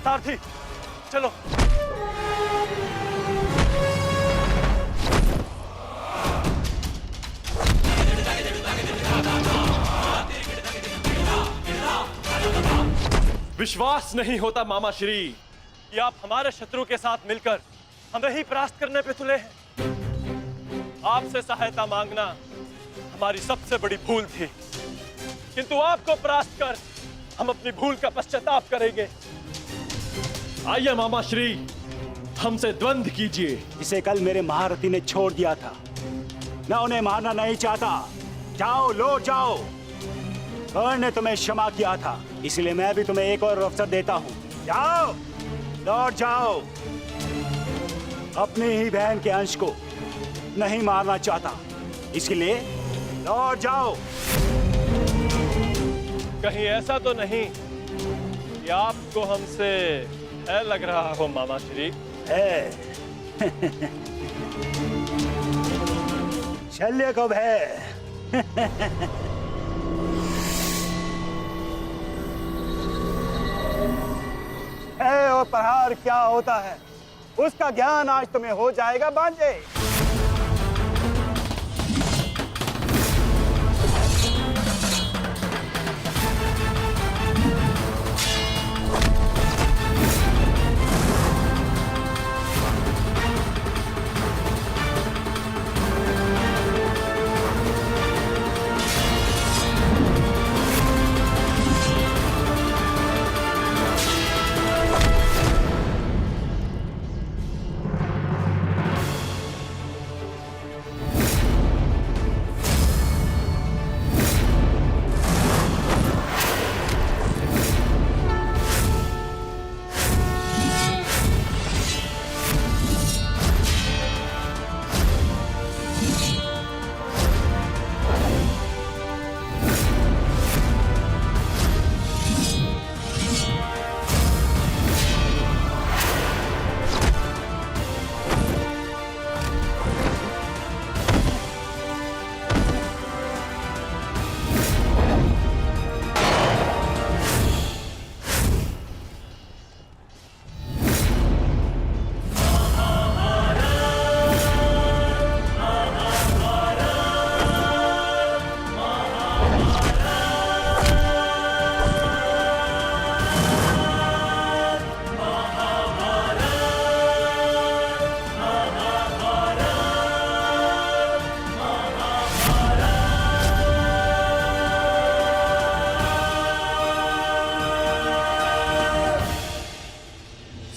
सारथी चलो। विश्वास नहीं होता मामा श्री कि आप हमारे शत्रु के साथ मिलकर हमें ही परास्त करने पे तुले हैं। आपसे सहायता मांगना हमारी सबसे बड़ी भूल थी, किंतु आपको परास्त कर हम अपनी भूल का पश्चाताप करेंगे। आइए मामा श्री, हमसे द्वंद्व कीजिए। इसे कल मेरे महारथी ने छोड़ दिया था, मैं उन्हें मारना नहीं चाहता। जाओ, लौट जाओ। कर्ण ने तुम्हें क्षमा किया था, इसलिए मैं भी तुम्हें एक और अवसर देता हूं। जाओ, लौट जाओ। अपनी ही बहन के अंश को नहीं मारना चाहता, इसलिए लौट जाओ। कहीं ऐसा तो नहीं कि आपको हमसे भय लग रहा हो मामा श्री? है शल्य को भय। और प्रहार क्या होता है उसका ज्ञान आज तुम्हें हो जाएगा बांजे।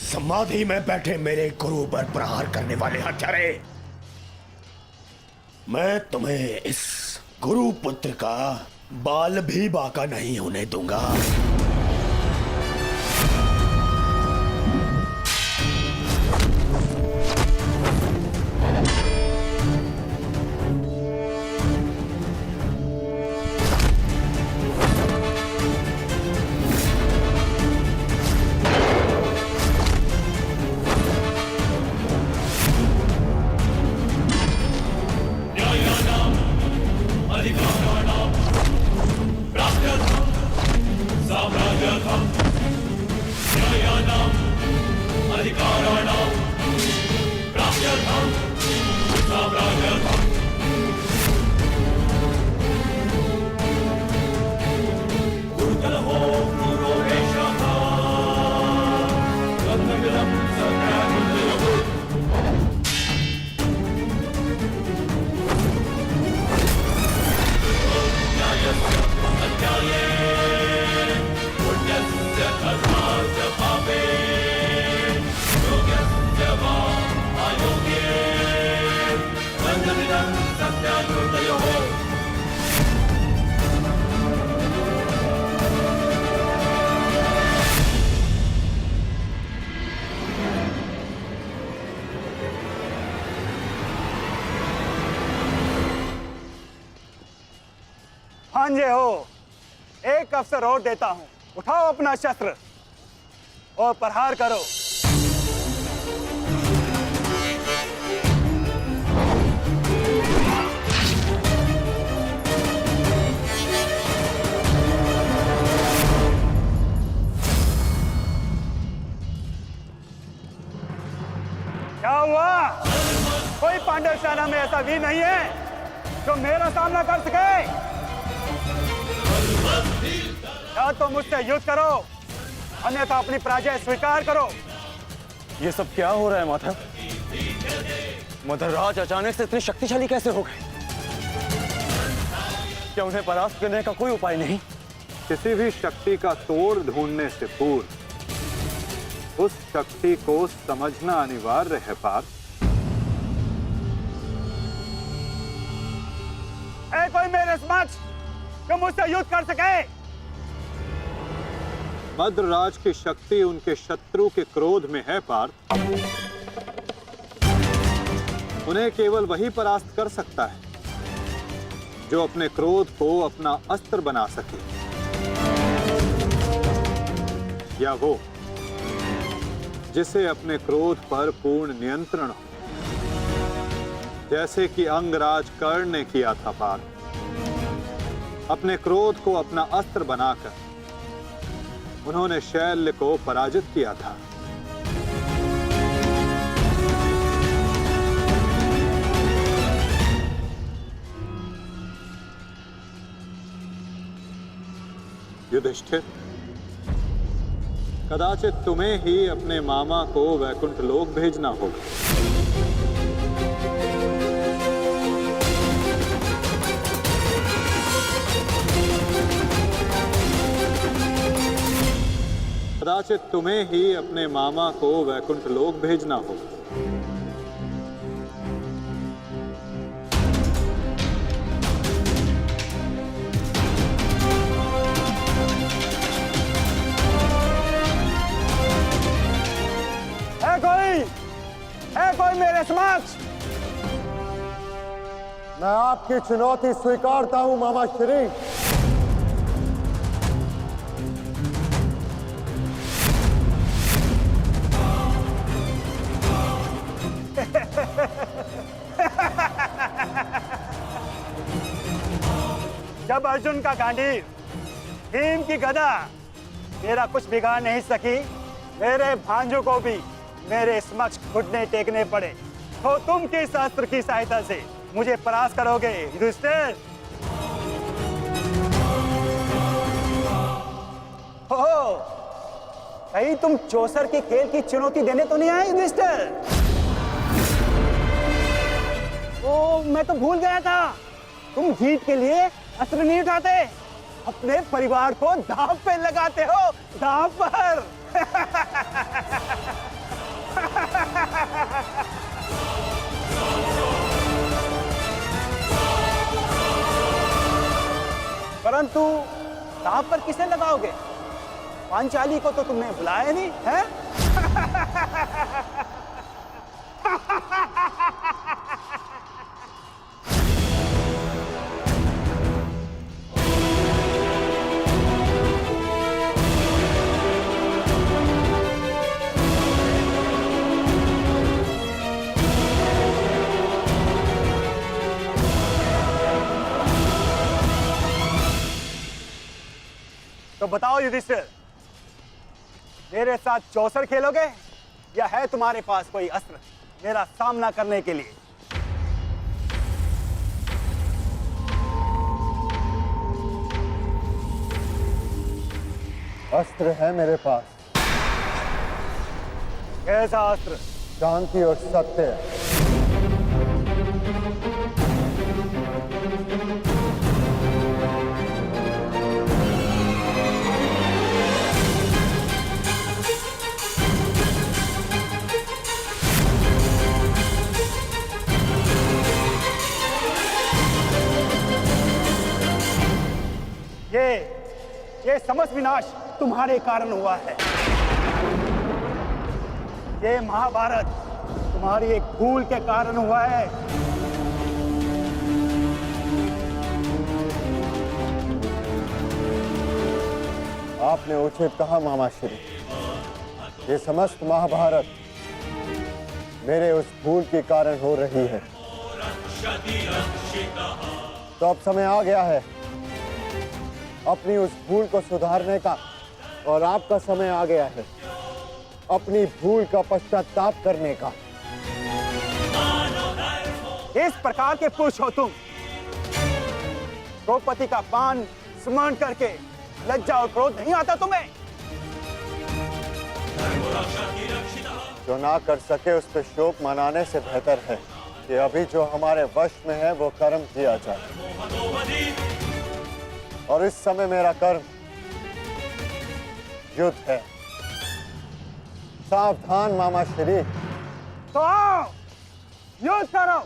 समाधि में बैठे मेरे गुरु पर प्रहार करने वाले हत्यारे, मैं तुम्हें इस गुरु पुत्र का बाल भी बाका नहीं होने दूंगा। भांजे हो, एक अवसर और देता हूं, उठाओ अपना शस्त्र और प्रहार करो। सेना में ऐसा वीर नहीं है जो मेरा सामना कर सके। या तो मुझसे युद्ध करो, अन्यथा अपनी पराजय स्वीकार करो। ये सब क्या हो रहा है माधव? मदरराज अचानक से इतने शक्तिशाली कैसे हो गए? क्या उन्हें परास्त करने का कोई उपाय नहीं? किसी भी शक्ति का तोड़ ढूंढने से पूर्व उस शक्ति को समझना अनिवार्य है पार्थ। है कोई मेरे समक्ष जो मुझसे युद्ध कर सके? मद्रराज की शक्ति उनके शत्रु के क्रोध में है पार्थ। उन्हें केवल वही परास्त कर सकता है जो अपने क्रोध को अपना अस्त्र बना सके, या वो जिसे अपने क्रोध पर पूर्ण नियंत्रण हो, जैसे कि अंगराज कर्ण ने किया था पार्थ। अपने क्रोध को अपना अस्त्र बनाकर उन्होंने शैल्य को पराजित किया था। युधिष्ठिर, कदाचित तुम्हें ही अपने मामा को वैकुंठ लोक भेजना होगा। कदाचित तुम्हें ही अपने मामा को वैकुंठ लोक भेजना होगा। है कोई मेरे समक्ष? मैं आपकी चुनौती स्वीकारता हूं मामा श्री। जब अर्जुन का गांडीव, भीम की गदा मेरा कुछ बिगाड़ नहीं सकी, मेरे भांजों को भी मेरे समक्ष घुटने टेकने पड़े, तो तुम किस अस्त्र की सहायता से मुझे परास्त करोगे युधिष्ठिर? हो, कहीं तुम चौसर के खेल की चुनौती देने तो नहीं आए युधिष्ठिर? ओ, मैं तो भूल गया था, तुम जीत के लिए अस्त्र नहीं उठाते, अपने परिवार को दांव पे लगाते हो, दांव पर। परंतु दांव पर किसे लगाओगे? पांचाली को तो तुमने बुलाया नहीं है? तो बताओ युधिष्ठिर, मेरे साथ चौसर खेलोगे या है तुम्हारे पास कोई अस्त्र मेरा सामना करने के लिए? अस्त्र है मेरे पास। कैसा अस्त्र? शांति और सत्य। ये समस्त विनाश तुम्हारे कारण हुआ है। ये महाभारत तुम्हारी एक भूल के कारण हुआ है। आपने उचित कहा मामा श्री। ये समस्त महाभारत मेरे उस भूल के कारण हो रही है। तो अब समय आ गया है अपनी उस भूल को सुधारने का, और आपका समय आ गया है अपनी भूल का पश्चाताप करने का। इस प्रकार के पुरुष हो तुम, द्रौपदी का पान स्मरण करके लज्जा और क्रोध नहीं आता तुम्हें? जो ना कर सके उस पर शोक मनाने से बेहतर है कि अभी जो हमारे वश में है वो कर्म किया जाए। और इस समय मेरा कर्म युद्ध है। सावधान मामा श्री। तो आओ, युद्ध करो।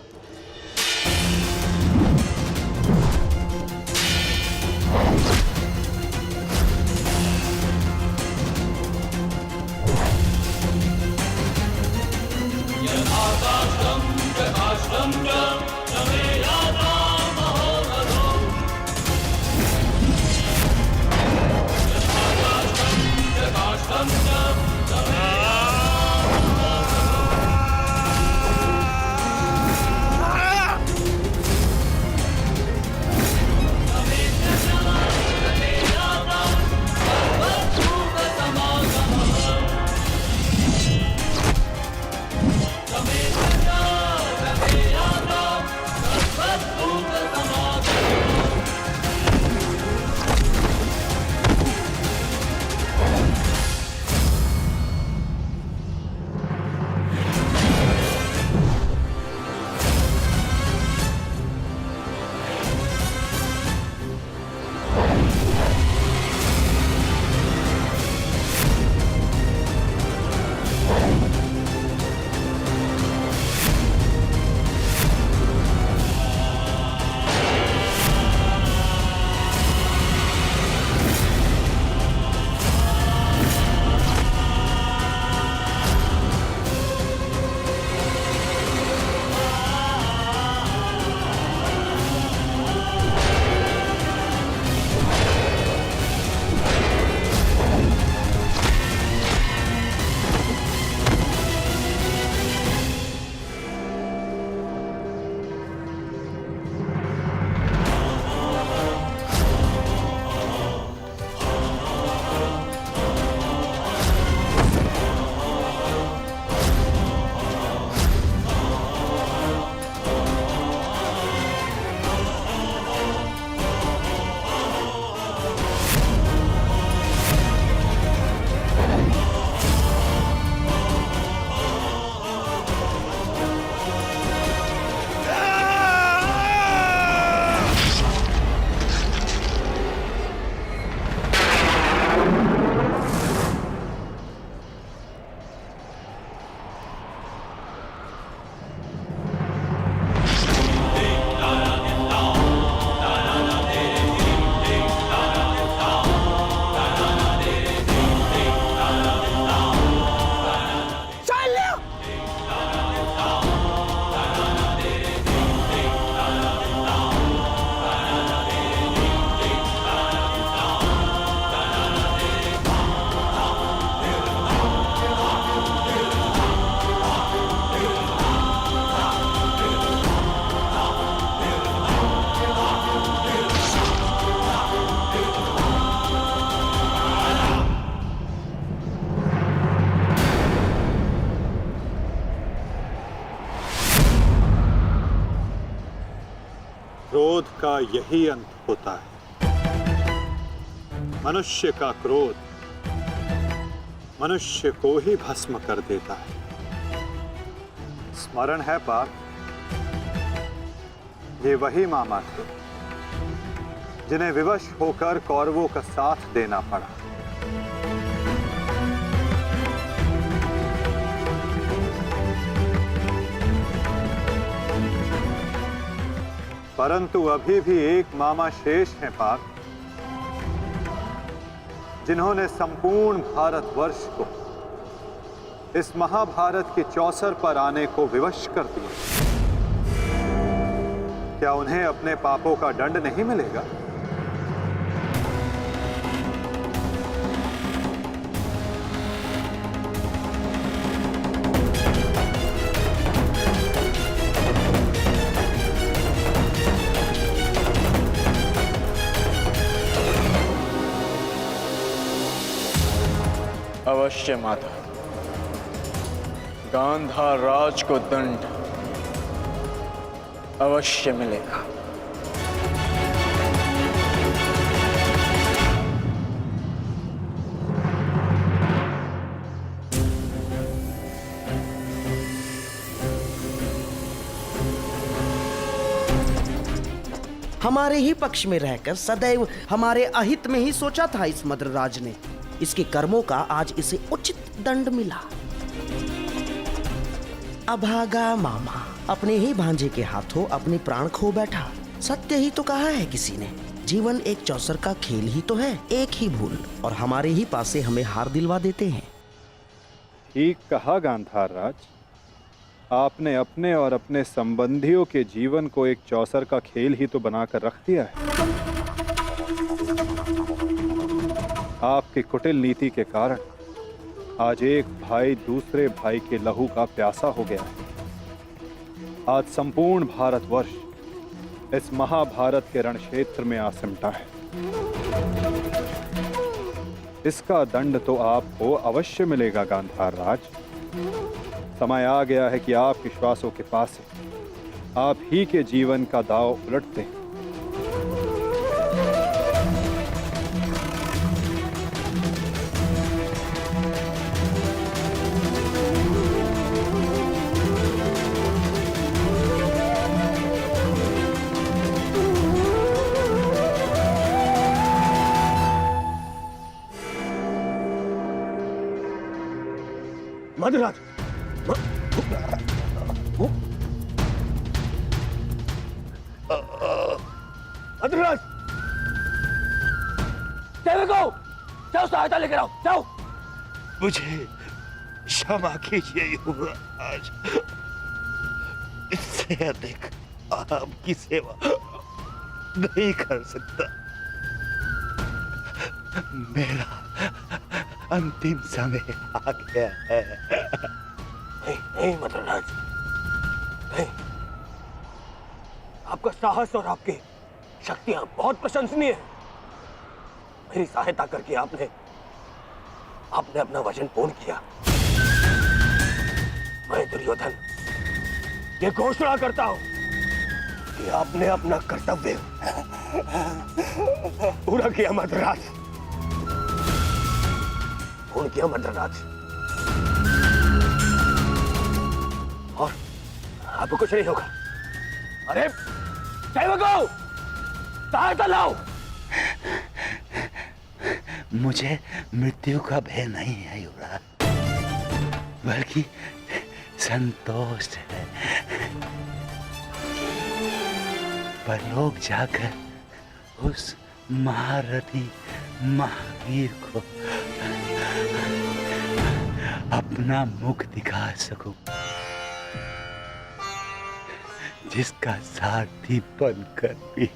क्रोध का यही अंत होता है। मनुष्य का क्रोध मनुष्य को ही भस्म कर देता है। स्मरण है पार्थ, ये वही मामा थे जिन्हें विवश होकर कौरवों का साथ देना पड़ा। परंतु अभी भी एक मामा शेष हैं पार्थ, जिन्होंने संपूर्ण भारतवर्ष को इस महाभारत के चौसर पर आने को विवश कर दिया। क्या उन्हें अपने पापों का दंड नहीं मिलेगा? अवश्य माता, गांधार राज को दंड अवश्य मिलेगा। हमारे ही पक्ष में रहकर सदैव हमारे अहित में ही सोचा था इस मद्रराज ने। इसके कर्मों का आज इसे उचित दंड मिला। अभागा मामा अपने ही भांजे के हाथों अपने प्राण खो बैठा। सत्य ही तो कहा है किसी ने, जीवन एक चौसर का खेल ही तो है, एक ही भूल और हमारे ही पासे हमें हार दिलवा देते हैं। ठीक कहा गांधार राज, आपने अपने और अपने संबंधियों के जीवन को एक चौसर का खेल ही तो बनाकर रख दिया है। आपकी कुटिल नीति के कारण आज एक भाई दूसरे भाई के लहू का प्यासा हो गया है। आज संपूर्ण भारतवर्ष इस महाभारत के रण क्षेत्र में आ सिमटा है। इसका दंड तो आपको अवश्य मिलेगा गांधार राज। समय आ गया है कि आप विश्वासों के पास आप ही के जीवन का दांव उलट दें। मधुराज, मधुराज, जाओ सहायता लेकर आओ, जाओ। मुझे क्षमा कीजिए युवराज, इससे अधिक आपकी सेवा नहीं कर सकता। मेरा अंतिम समय आ गया है। नहीं मद्रराज, नहीं। आपका साहस और आपकी शक्तियां बहुत प्रशंसनीय है। मेरी सहायता करके आपने अपना वचन पूर्ण किया। मैं दुर्योधन ये घोषणा करता हूं कि आपने अपना कर्तव्य पूरा किया मद्रराज, पूर्ण किया मद्रराज। और आपको कुछ नहीं होगा। अरे सेवकों, सहायता लाओ। मुझे मृत्यु का भय नहीं है युवराज, बल्कि संतोष है। परलोक जाकर उस महारथी महावीर को अपना मुख दिखा सकूं, जिसका सारथी बनकर भी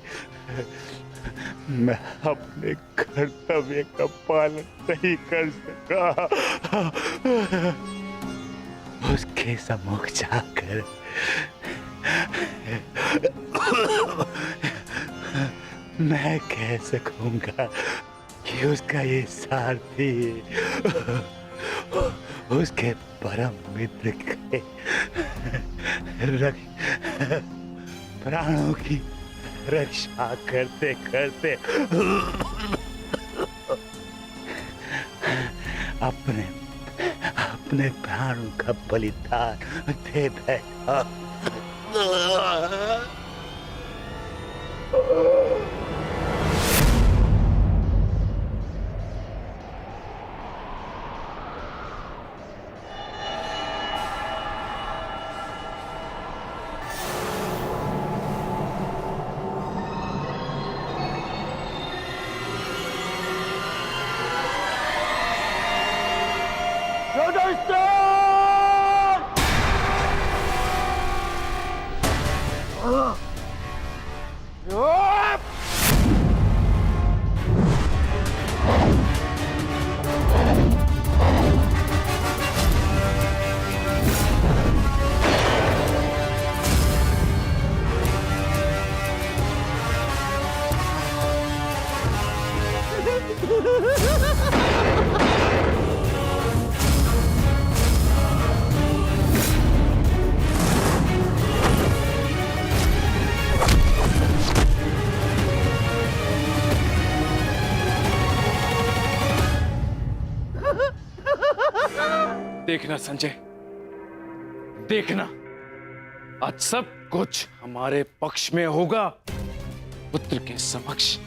मैं अपने कर्तव्य का पालन नहीं कर सका। उसके सम्मुख जाकर मैं कह सकूंगा कि उसका ये सारथी उसके परम मित्र के प्राणों की रक्षा करते करते अपने प्राणों का बलिदान दे बैठा। देखना संजय, देखना, आज सब कुछ हमारे पक्ष में होगा। पुत्र के समक्ष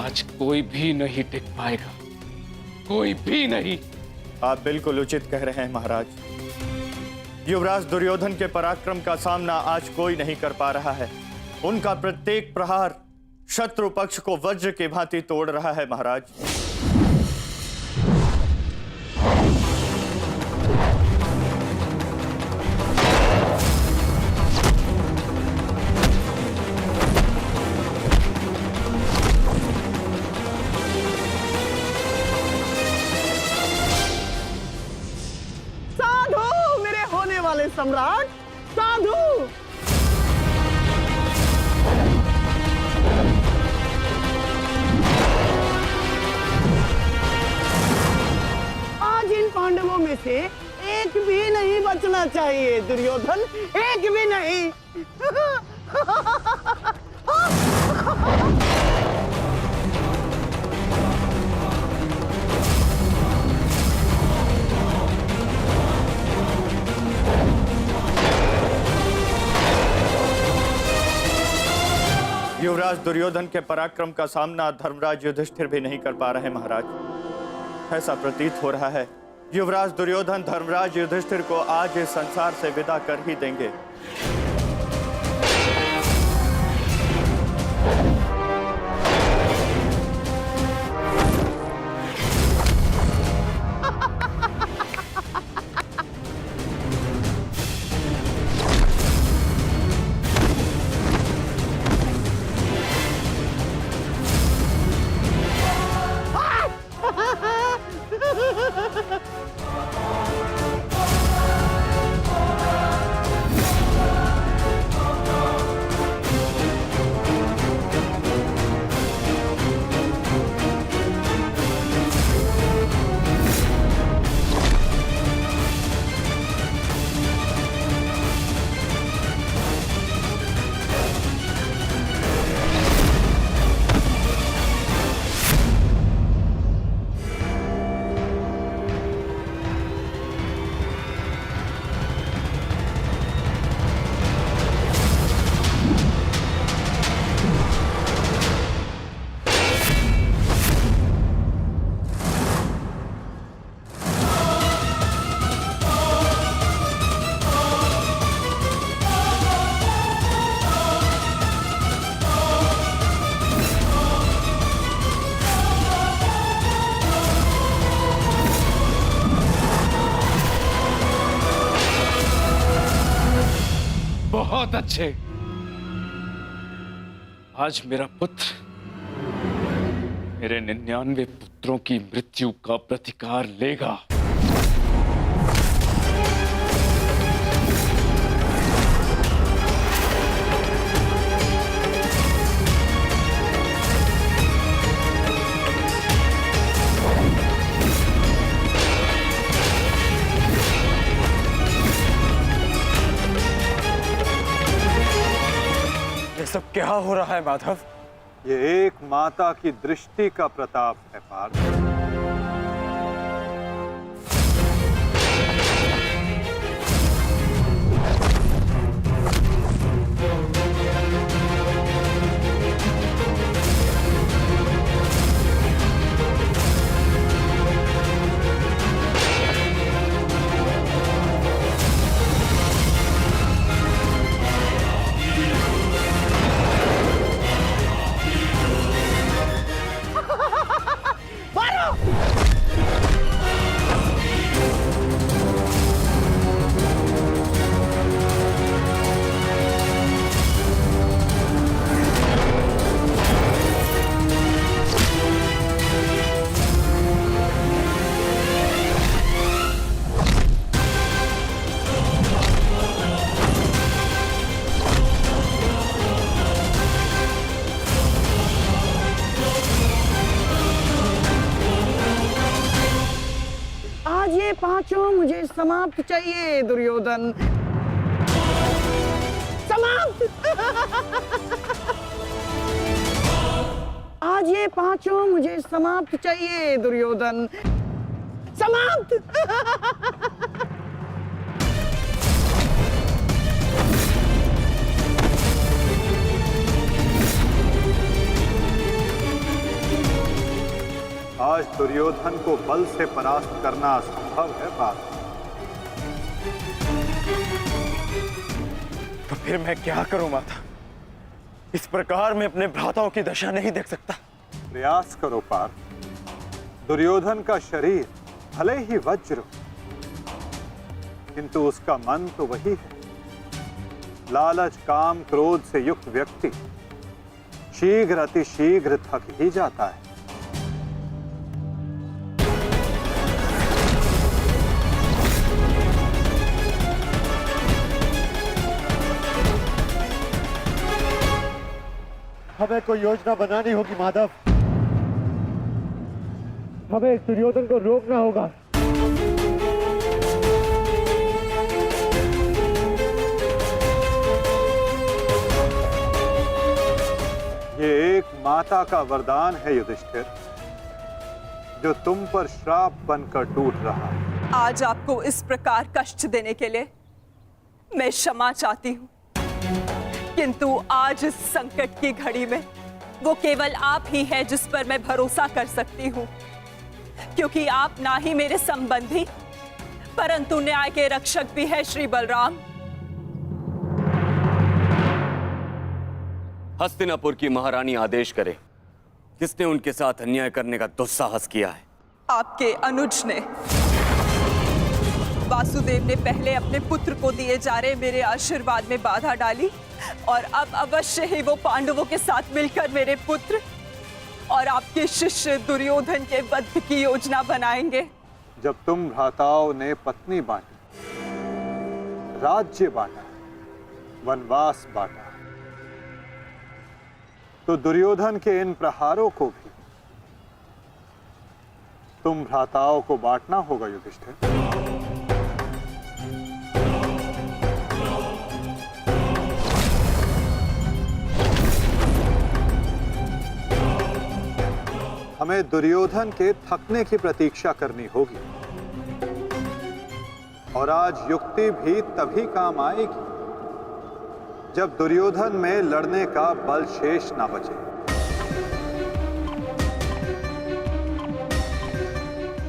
आज कोई भी नहीं टिक पाएगा, कोई भी नहीं। आप बिल्कुल उचित कह रहे हैं महाराज। युवराज दुर्योधन के पराक्रम का सामना आज कोई नहीं कर पा रहा है। उनका प्रत्येक प्रहार शत्रु पक्ष को वज्र की भांति तोड़ रहा है महाराज। साधु, मेरे होने वाले सम्राट, साधु। आज इन पांडवों में से एक भी नहीं बचना चाहिए दुर्योधन, एक भी नहीं। युवराज दुर्योधन के पराक्रम का सामना धर्मराज युधिष्ठिर भी नहीं कर पा रहे महाराज। ऐसा प्रतीत हो रहा है युवराज दुर्योधन धर्मराज युधिष्ठिर को आज इस संसार से विदा कर ही देंगे। बहुत अच्छे। आज मेरा पुत्र मेरे 99 पुत्रों की मृत्यु का प्रतिकार लेगा। सब क्या हो रहा है माधव? ये एक माता की दृष्टि का प्रताप है पार्थ। पांचों मुझे समाप्त चाहिए दुर्योधन, समाप्त। आज ये पांचों मुझे समाप्त चाहिए दुर्योधन, समाप्त। आज दुर्योधन को बल से परास्त करना असंभव है पार्थ। तो फिर मैं क्या करूं माता? इस प्रकार मैं अपने भ्राताओं की दशा नहीं देख सकता। प्रयास करो पार्थ। दुर्योधन का शरीर भले ही वज्र हो, किंतु उसका मन तो वही है। लालच, काम, क्रोध से युक्त व्यक्ति शीघ्र अतिशीघ्र थक ही जाता है। हमें कोई योजना बनानी होगी माधव। हमें इस दुर्योधन को रोकना होगा। ये एक माता का वरदान है युधिष्ठिर, जो तुम पर श्राप बनकर टूट रहा है। आज आपको इस प्रकार कष्ट देने के लिए मैं क्षमा चाहती हूँ, किंतु आज इस संकट की घड़ी में वो केवल आप ही है जिस पर मैं भरोसा कर सकती हूँ, क्योंकि आप ना ही मेरे संबंधी परंतु न्याय के रक्षक भी है श्री बलराम। हस्तिनापुर की महारानी आदेश करे, किसने उनके साथ अन्याय करने का दुस्साहस किया है? आपके अनुज ने। वासुदेव ने पहले अपने पुत्र को दिए जा रहे मेरे आशीर्वाद में बाधा डाली और अब अवश्य ही वो पांडवों के साथ मिलकर मेरे पुत्र और आपके शिष्य दुर्योधन के वध की योजना बनाएंगे। जब तुम भ्राताओं ने पत्नी बांटी, राज्य बांटा, वनवास बांटा, तो दुर्योधन के इन प्रहारों को भी तुम भ्राताओं को बांटना होगा युधिष्ठिर। हमें दुर्योधन के थकने की प्रतीक्षा करनी होगी, और आज युक्ति भी तभी काम आएगी जब दुर्योधन में लड़ने का बल शेष ना बचे।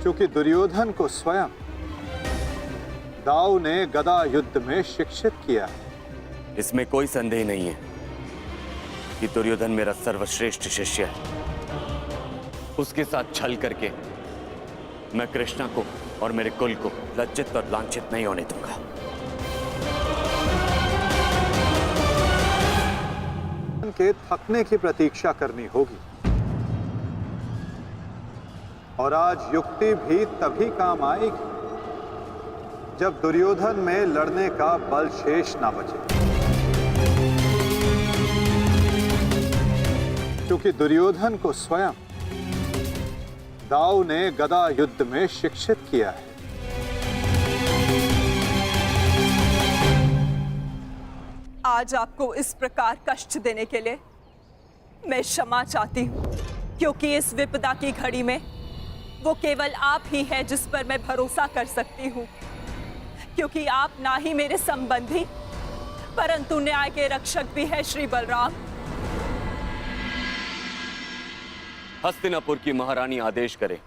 क्योंकि दुर्योधन को स्वयं दाऊ ने गदा युद्ध में शिक्षित किया है। इसमें कोई संदेह नहीं है कि दुर्योधन मेरा सर्वश्रेष्ठ शिष्य है। उसके साथ छल करके मैं कृष्णा को और मेरे कुल को लज्जित और लांछित नहीं होने दूंगा। के थकने की प्रतीक्षा करनी होगी, और आज युक्ति भी तभी काम आएगी जब दुर्योधन में लड़ने का बल शेष ना बचे। क्योंकि दुर्योधन को स्वयं दाऊ ने गदा युद्ध में शिक्षित किया है। आज आपको इस प्रकार कष्ट देने के लिए मैं क्षमा चाहती हूँ, क्योंकि इस विपदा की घड़ी में वो केवल आप ही है जिस पर मैं भरोसा कर सकती हूँ, क्योंकि आप ना ही मेरे संबंधी परंतु न्याय के रक्षक भी है श्री बलराम। हस्तिनापुर की महारानी आदेश करे,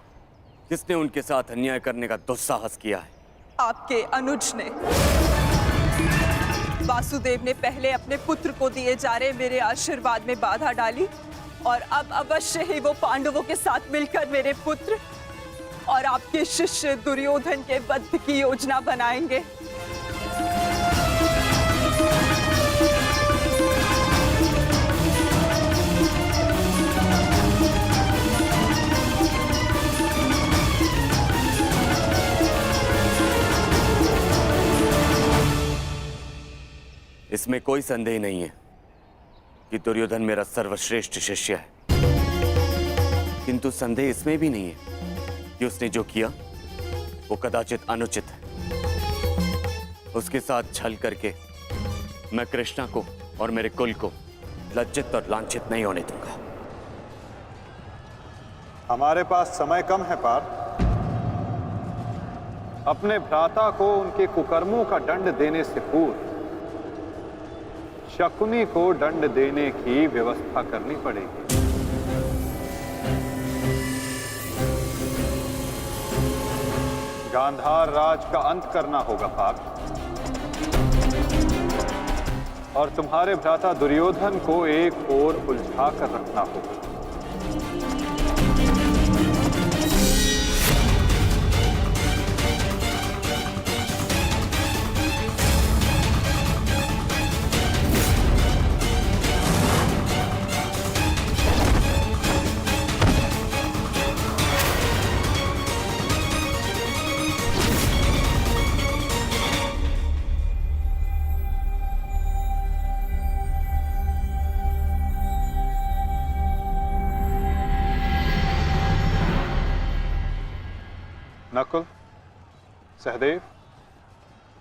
किसने उनके साथ अन्याय करने का दुस्साहस किया है? आपके अनुज ने। वासुदेव ने पहले अपने पुत्र को दिए जा रहे मेरे आशीर्वाद में बाधा डाली और अब अवश्य ही वो पांडवों के साथ मिलकर मेरे पुत्र और आपके शिष्य दुर्योधन के वध की योजना बनाएंगे। इसमें कोई संदेह नहीं है कि दुर्योधन मेरा सर्वश्रेष्ठ शिष्य है, किंतु संदेह इसमें भी नहीं है कि उसने जो किया वो कदाचित अनुचित है। उसके साथ छल करके मैं कृष्णा को और मेरे कुल को लज्जित और लांछित नहीं होने दूंगा। हमारे पास समय कम है पार्थ। अपने भ्राता को उनके कुकर्मों का दंड देने से पूर्व शकुनी को दंड देने की व्यवस्था करनी पड़ेगी। गांधार राज का अंत करना होगा पार्थ, और तुम्हारे भ्राता दुर्योधन को एक ओर उलझा कर रखना होगा। नकुल, सहदेव,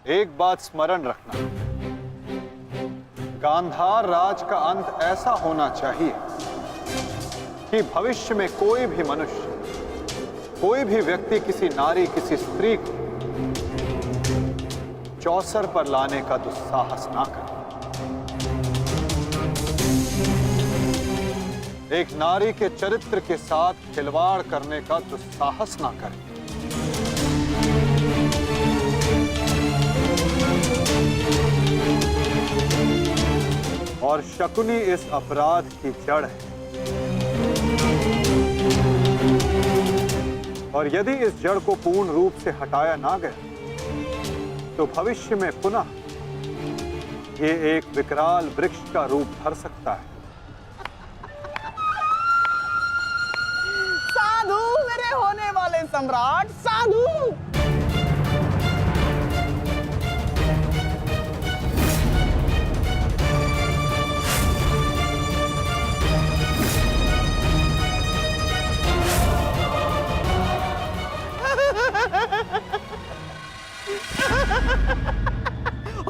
एक बात स्मरण रखना, गांधार राज का अंत ऐसा होना चाहिए कि भविष्य में कोई भी मनुष्य, कोई भी व्यक्ति किसी नारी, किसी स्त्री को चौसर पर लाने का दुस्साहस ना करे। एक नारी के चरित्र के साथ खिलवाड़ करने का दुस्साहस ना करे। और शकुनी इस अपराध की जड़ है, और यदि इस जड़ को पूर्ण रूप से हटाया ना गया तो भविष्य में पुनः ये एक विकराल वृक्ष का रूप धर सकता है। साधु मेरे होने वाले सम्राट, साधु।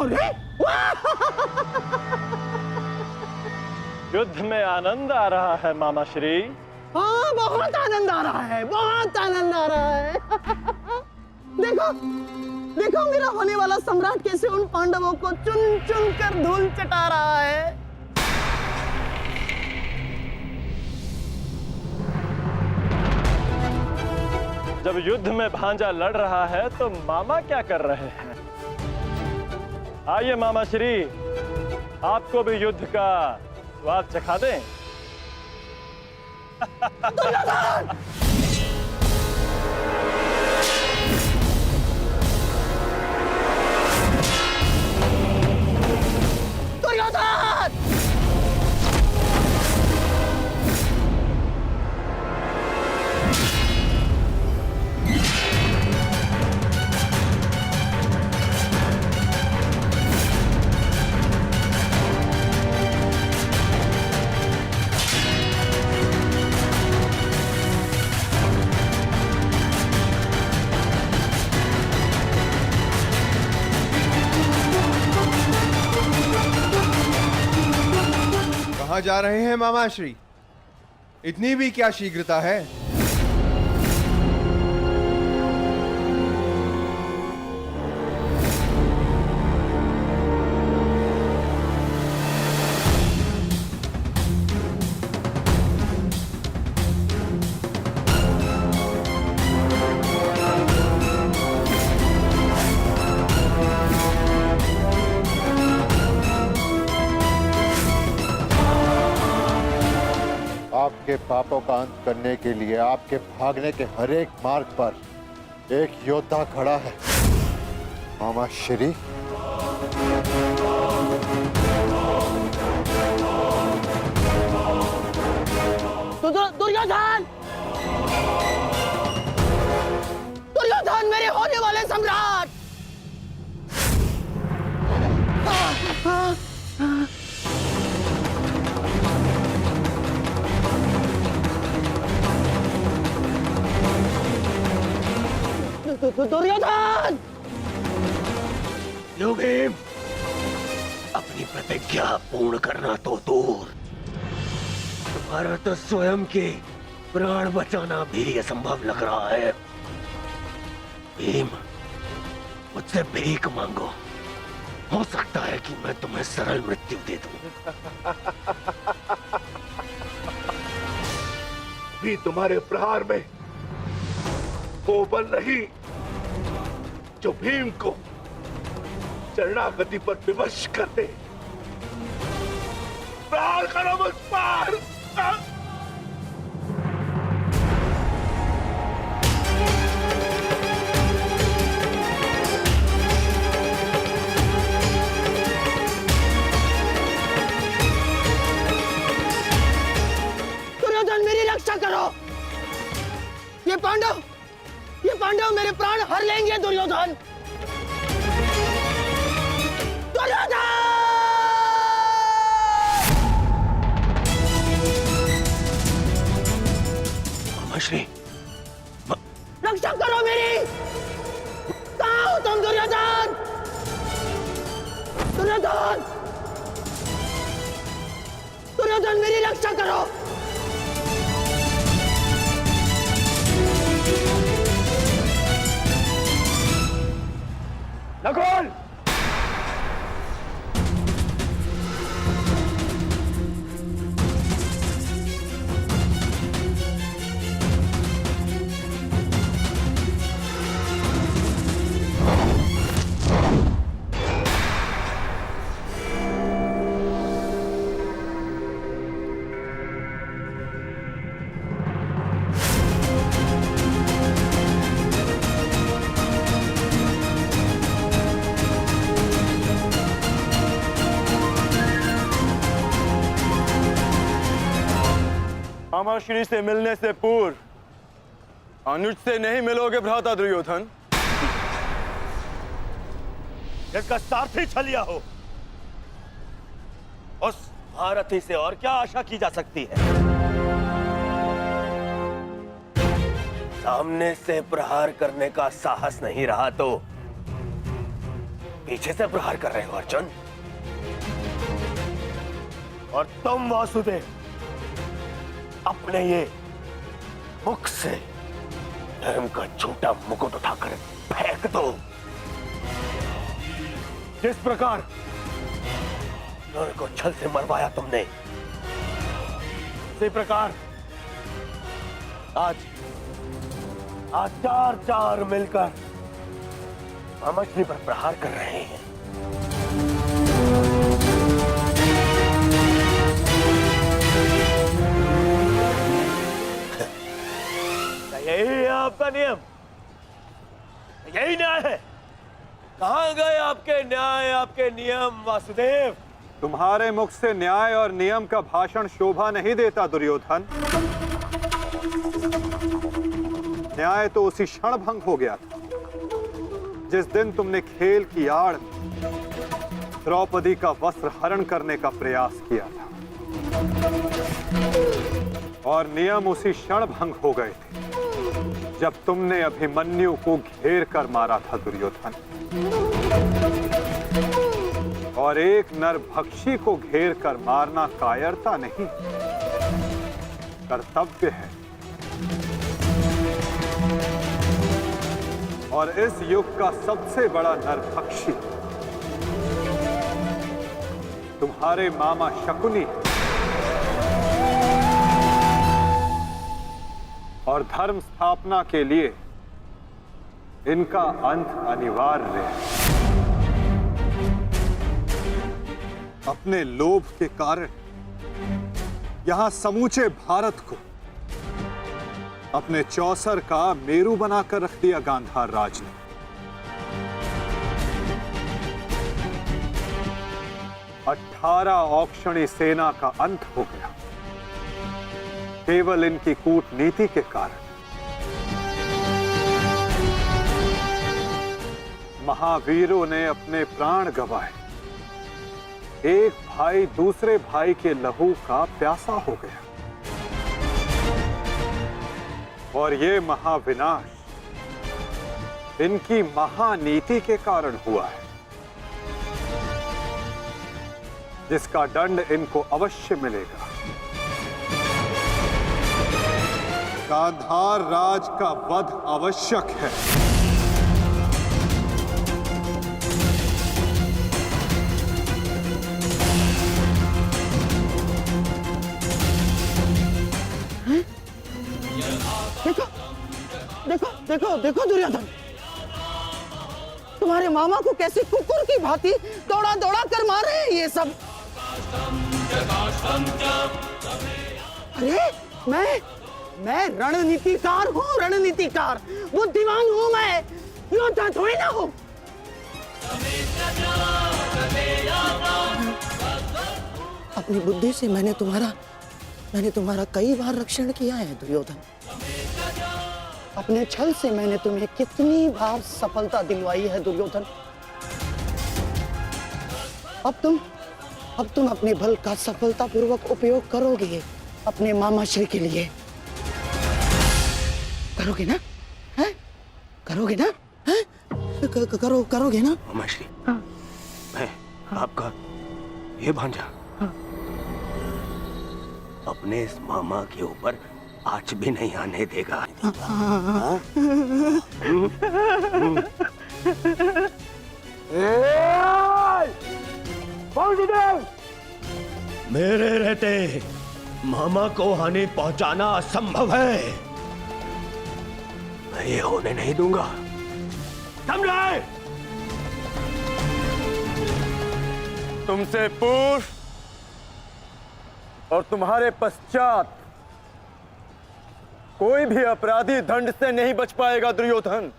अरे युद्ध में आनंद आ रहा है मामा श्री। हाँ, बहुत आनंद आ रहा है, बहुत आनंद आ रहा है। देखो देखो मेरा होने वाला सम्राट कैसे उन पांडवों को चुन चुन कर धूल चटा रहा है। जब युद्ध में भांजा लड़ रहा है तो मामा क्या कर रहे हैं? आइए मामा श्री, आपको भी युद्ध का स्वाद चखा दें। दुर्योधन! कहाँ जा रहे हैं मामाश्री? इतनी भी क्या शीघ्रता है? आपके पापों का अंत करने के लिए आपके भागने के हर एक मार्ग पर एक योद्धा खड़ा है मामा श्री। दुर्योधन! दुर्योधन मेरे होने वाले सम्राट! दुर्योधन! लो भीम, अपनी प्रतिज्ञा पूर्ण करना तो दूर, तुम्हारा तो स्वयं के प्राण बचाना भी असंभव लग रहा है। भीम, मुझसे भीख मांगो, हो सकता है कि मैं तुम्हें सरल मृत्यु दे दूं। भी तुम्हारे प्रहार में वो बल नहीं जो भीम को शरणागति पर विवश कर दे। प्रहार करो मुझ पर। दुर्योधन मेरी रक्षा करो। ये पांडव मेरे प्राण हर लेंगे। दुर्योधन, दुर्योधन! मामाश्री, रक्षा करो मेरी। कहाँ हो तुम दुर्योधन? दुर्योधन, दुर्योधन मेरी रक्षा करो। नकुल! मामाश्री से मिलने से पूर्व अनुज से नहीं मिलोगे भ्राता दुर्योधन। इसका सारथी छलिया हो, उस महारथी से और क्या आशा की जा सकती है? सामने से प्रहार करने का साहस नहीं रहा तो पीछे से प्रहार कर रहे हो अर्जुन। और तुम वासुदेव अपने ये मुख से धर्म का झूठा मुकुट उठाकर फेंक दो। जिस प्रकार नर को छल से मरवाया तुमने, उसी प्रकार आज चार मिलकर मामाश्री पर प्रहार कर रहे हैं। यही है आपका नियम, यही न्याय है। कहां गए आपके न्याय, आपके नियम वासुदेव? तुम्हारे मुख से न्याय और नियम का भाषण शोभा नहीं देता दुर्योधन। न्याय तो उसी क्षण भंग हो गया था जिस दिन तुमने खेल की आड़ में द्रौपदी का वस्त्र हरण करने का प्रयास किया था, और नियम उसी क्षण भंग हो गए थे जब तुमने अभिमन्यु को घेर कर मारा था दुर्योधन। और एक नरभक्षी को घेर कर मारना कायरता नहीं, कर्तव्य है। और इस युग का सबसे बड़ा नरभक्षी तुम्हारे मामा शकुनी है। और धर्म स्थापना के लिए इनका अंत अनिवार्य है। अपने लोभ के कारण यहां समूचे भारत को अपने चौसर का मेरू बनाकर रख दिया गांधार राज ने। 18 औक्षणी सेना का अंत हो गया केवल इनकी कूटनीति के कारण। महावीरों ने अपने प्राण गंवाए, एक भाई दूसरे भाई के लहू का प्यासा हो गया, और ये महाविनाश इनकी महानीति के कारण हुआ है, जिसका दंड इनको अवश्य मिलेगा। गांधार राज का वध आवश्यक है। देखो देखो देखो देखो दुर्योधन, तुम्हारे मामा को कैसे कुकुर की भांति दौड़ा दौड़ा कर मारे हैं ये सब। अरे मैं रणनीतिकार हूँ, रणनीतिकार, बुद्धिमान हूँ मैं, योद्धा थोड़ी ना हूँ। अपनी बुद्धि से मैंने तुम्हारा कई बार रक्षण किया है दुर्योधन। अपने छल से मैंने तुम्हें कितनी बार सफलता दिलवाई है दुर्योधन। अब तुम अपने बल का सफलतापूर्वक उपयोग करोगे अपने मामा श्री के लिए। करोगे ना? हैं? करोगे ना? हैं? करोगे ना? मामा श्री, मैं आपका ये भांजा अपने इस मामा के ऊपर आँच भी नहीं आने देगा। मेरे रहते मामा को हानि पहुंचाना असंभव है। मैं ये होने नहीं दूंगा, समझे? तुमसे पूर्व और तुम्हारे पश्चात कोई भी अपराधी दंड से नहीं बच पाएगा दुर्योधन।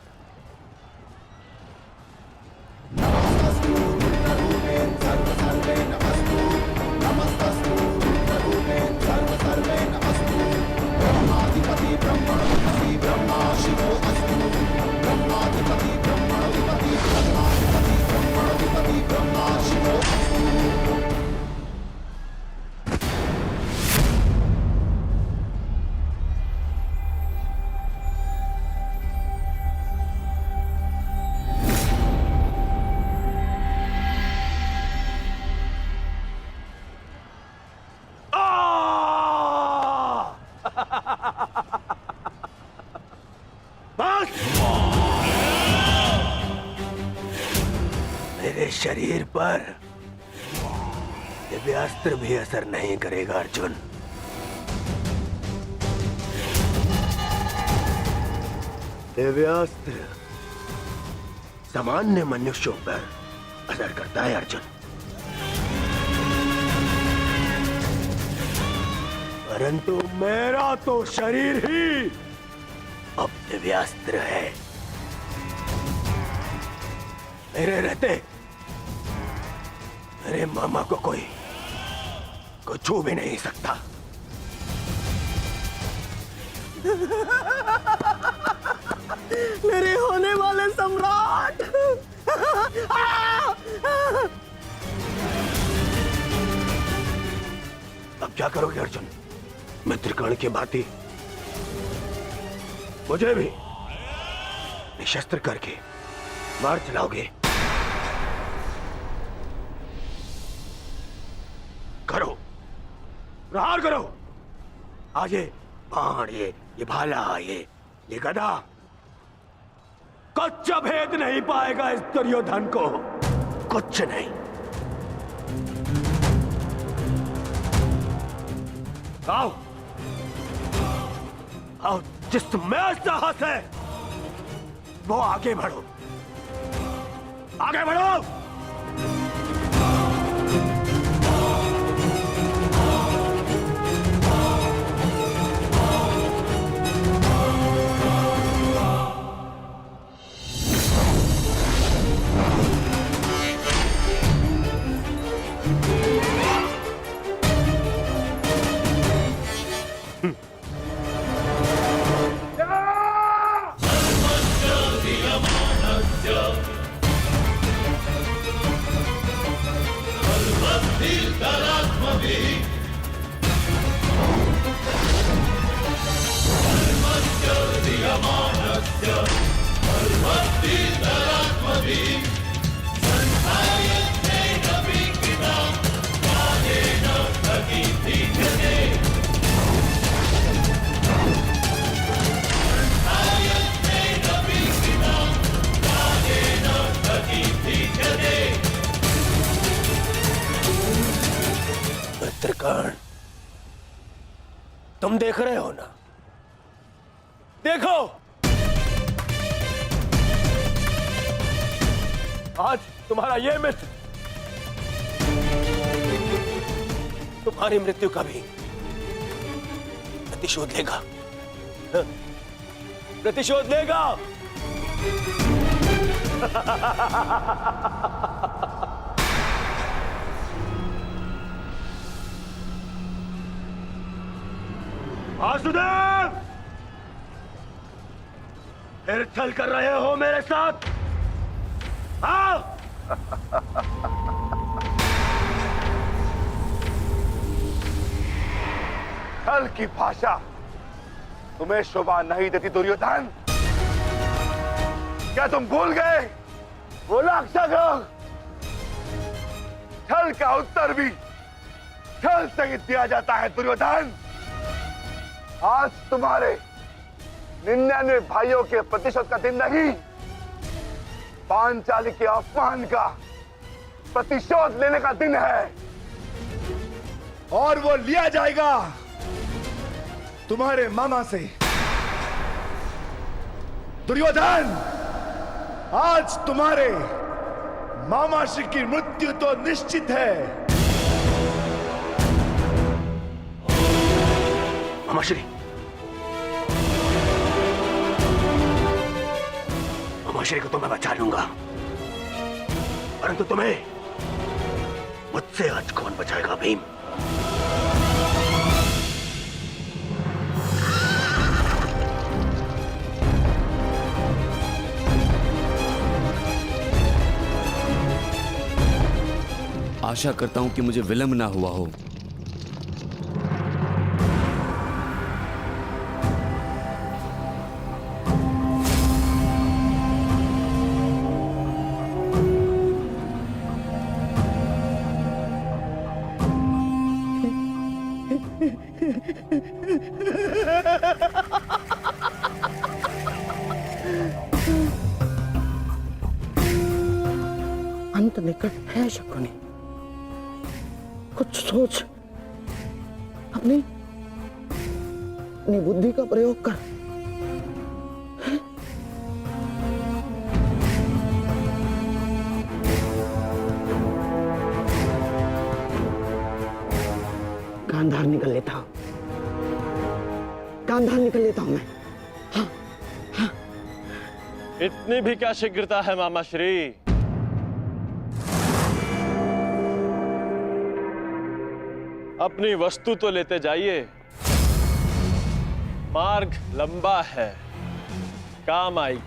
मेरे शरीर पर दिव्यास्त्र भी असर नहीं करेगा अर्जुन। दिव्यास्त्र सामान्य मनुष्यों पर असर करता है अर्जुन, परंतु मेरा तो शरीर ही अब दिव्यास्त्र है। मेरे रहते मेरे मामा को कोई छू भी नहीं सकता। मेरे होने वाले सम्राट। अब क्या करोगे अर्जुन? मित्रकर्ण के भांति मुझे भी निशस्त्र करके मार चलाओगे? करो, प्रहार करो। आज ये बाण, ये भाला, ये गदा कुछ भेद नहीं पाएगा इस दुर्योधन को, कुछ नहीं। आओ आओ, जिसमें साहस है वो आगे बढ़ो, आगे बढ़ो। मित्रकर्ण, तुम देख रहे हो ना, देखो, आज तुम्हारा ये मित्र तुम्हारी मृत्यु का भी प्रतिशोध लेगा, प्रतिशोध लेगा। वासुदेव, फिर छल कर रहे हो मेरे साथ? हाँ? छल की भाषा तुम्हें शोभा नहीं देती दुर्योधन। क्या तुम भूल गए वो लाक्षागृह? छल का उत्तर भी छल से ही दिया जाता है दुर्योधन। आज तुम्हारे 99 भाइयों के प्रतिशोध का दिन नहीं, पांचाली के अपमान का प्रतिशोध लेने का दिन है, और वो लिया जाएगा तुम्हारे मामा से। दुर्योधन, आज तुम्हारे मामा श्री की मृत्यु तो निश्चित है। मामा श्री, मामा श्री को तो मैं बचा लूंगा, परंतु तुम्हें मुझसे आज कौन बचाएगा भीम? आशा करता हूं कि मुझे विलंब ना हुआ हो। अंत निकट है शकुनी, कुछ सोच, अपनी बुद्धि का प्रयोग कर। गांधार निकल लेता हूं, गांधार निकल लेता हूं मैं। इतनी भी क्या शीघ्रता है मामा श्री? अपनी वस्तु तो लेते जाइए, मार्ग लंबा है, काम आई।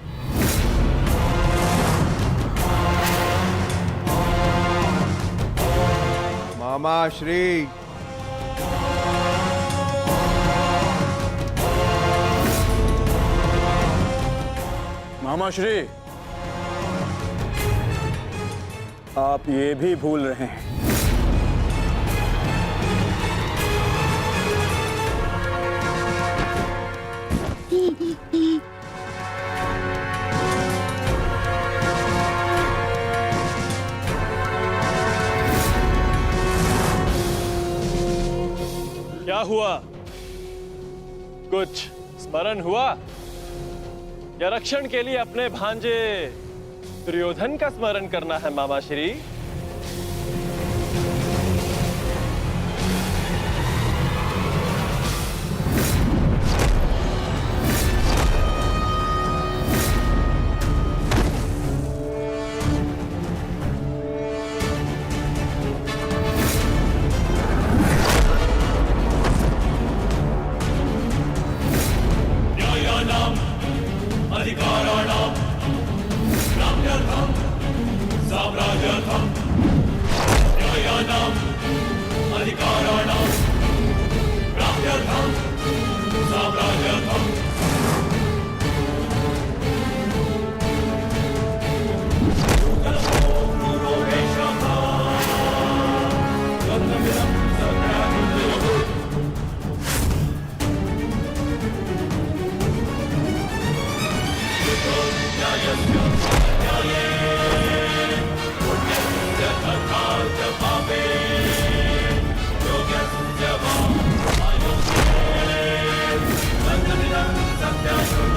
मामा श्री, मामा श्री, आप ये भी भूल रहे हैं क्या हुआ? कुछ स्मरण हुआ या रक्षण के लिए अपने भांजे दुर्योधन का स्मरण करना है मामा श्री? Sendamidam Satyam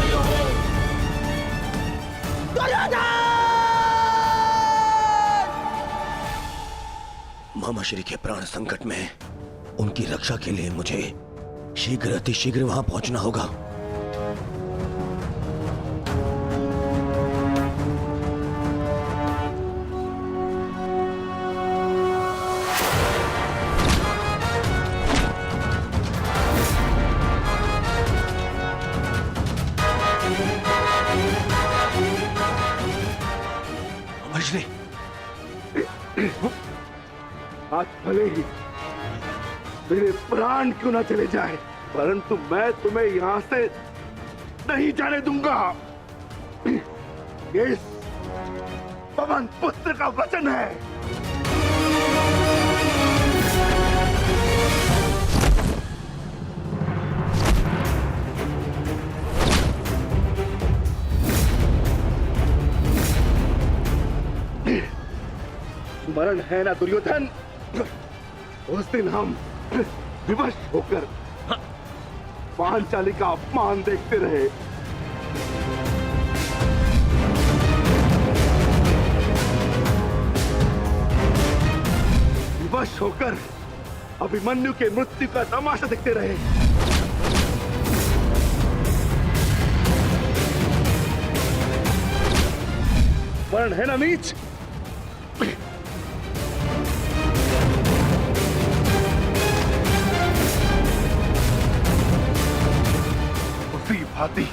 मामाश्री के प्राण संकट में, उनकी रक्षा के लिए मुझे शीघ्र अतिशीघ्र वहां पहुंचना होगा। मामाश्री, आज भले ही मेरे प्राण क्यों ना चले जाए, परंतु मैं तुम्हें यहां से नहीं जाने दूंगा। ये इस पवन पुत्र का वचन है। स्मरण है ना दुर्योधन, उस दिन हम विवश होकर पांचाली का अपमान देखते रहे। विवश होकर अभिमन्यु के मृत्यु का तमाशा देखते रहे। वर्ण है ना नीच, भांति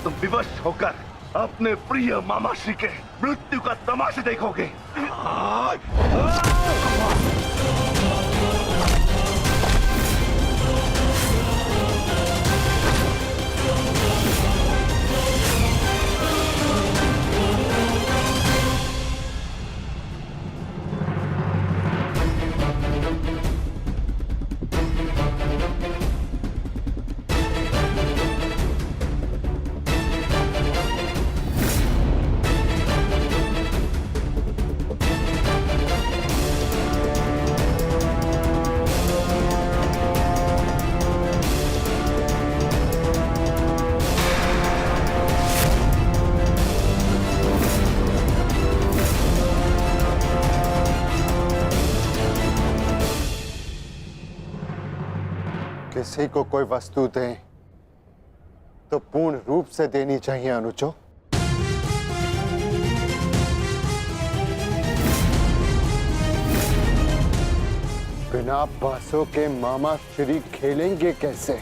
तुम विवश होकर अपने प्रिय मामाश्री के मृत्यु का तमाशा देखोगे। किसी को कोई वस्तु दें तो पूर्ण रूप से देनी चाहिए अनुजो। बिना पैसों के मामा श्री खेलेंगे कैसे?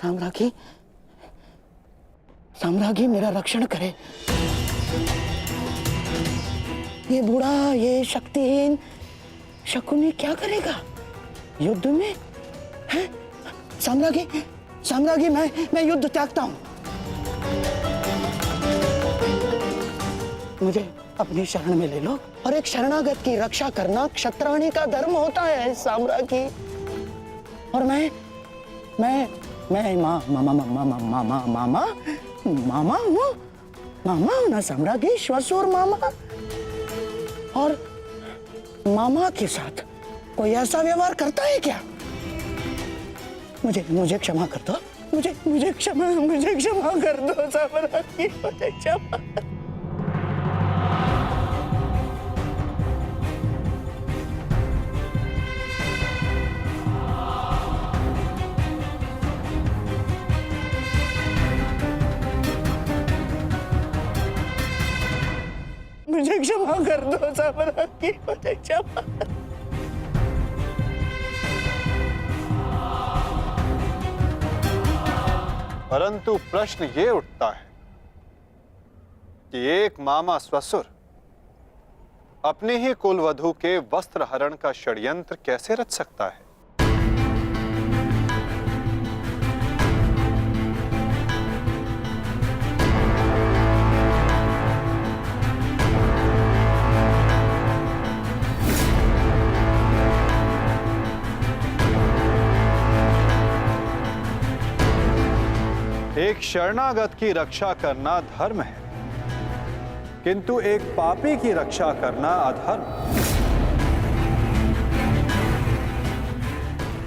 साम्राज्ञी, साम्राज्ञी मेरा रक्षण करे। ये बूढ़ा, ये शक्तिहीन शकुनी क्या करेगा युद्ध में? है साम्राज्ञी, साम्राज्ञी मैं युद्ध त्यागता हूं। मुझे अपनी शरण में ले लो, और एक शरणागत की रक्षा करना क्षत्राणी का धर्म होता है साम्राज्ञी। और मैं मामा हूँ ना साम्राज्ञी, श्वशुर मामा। और मामा के साथ कोई ऐसा व्यवहार करता है क्या? मुझे क्षमा कर दो, मुझे क्षमा कर दो साम्राज्ञी, मुझे क्षमा। मुझे क्षमा कर दो साम्राज्ञी, मुझे क्षमा। परंतु प्रश्न ये उठता है कि एक मामा ससुर अपने ही कुलवधू के वस्त्र हरण का षड्यंत्र कैसे रच सकता है? एक शरणागत की रक्षा करना धर्म है, किंतु एक पापी की रक्षा करना अधर्म।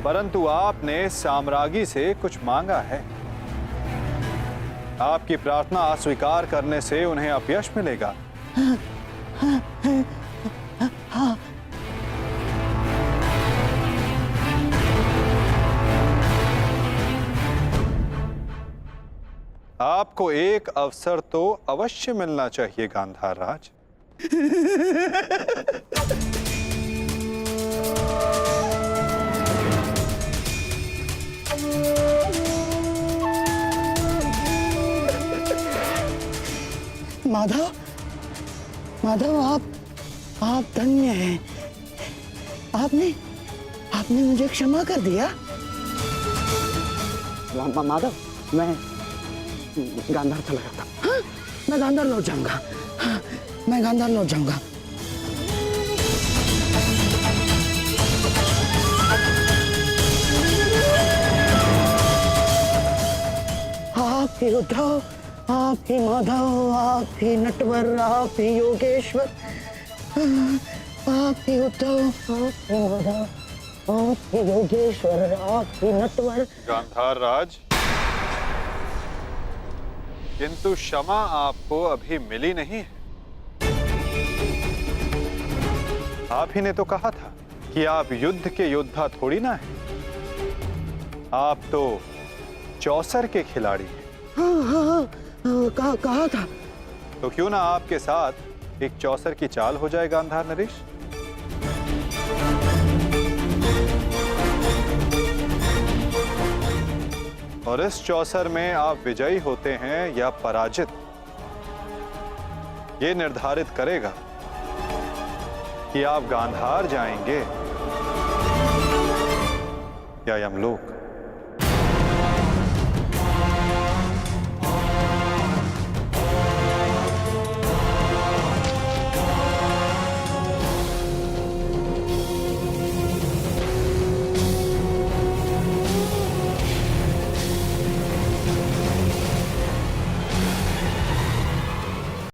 परंतु आपने साम्राज्ञी से कुछ मांगा है। आपकी प्रार्थना अस्वीकार करने से उन्हें अपयश मिलेगा। आपको एक अवसर तो अवश्य मिलना चाहिए गांधार राज। माधव, माधव, आप धन्य हैं। आपने मुझे क्षमा कर दिया। माधव, मैं गांधार चला जाता। हाँ, मैं गांधार लौट जाऊंगा। हाँ, मैं गांधार लौट जाऊंगा। आप ही उद्धव, आप ही माधव, आप ही नटवर, आप ही योगेश्वर, आप ही उद्धव, आप ही माधव, आप ही योगेश्वर, आप ही नटवर। गांधार राज, किंतु क्षमा आपको अभी मिली नहीं है। आप ही ने तो कहा था कि आप युद्ध के योद्धा थोड़ी ना है। आप तो चौसर के खिलाड़ी हैं। हाँ, कहा था। तो क्यों ना आपके साथ एक चौसर की चाल हो जाए गांधार नरेश? और इस चौसर में आप विजयी होते हैं या पराजित, ये निर्धारित करेगा कि आप गांधार जाएंगे या यमलोक।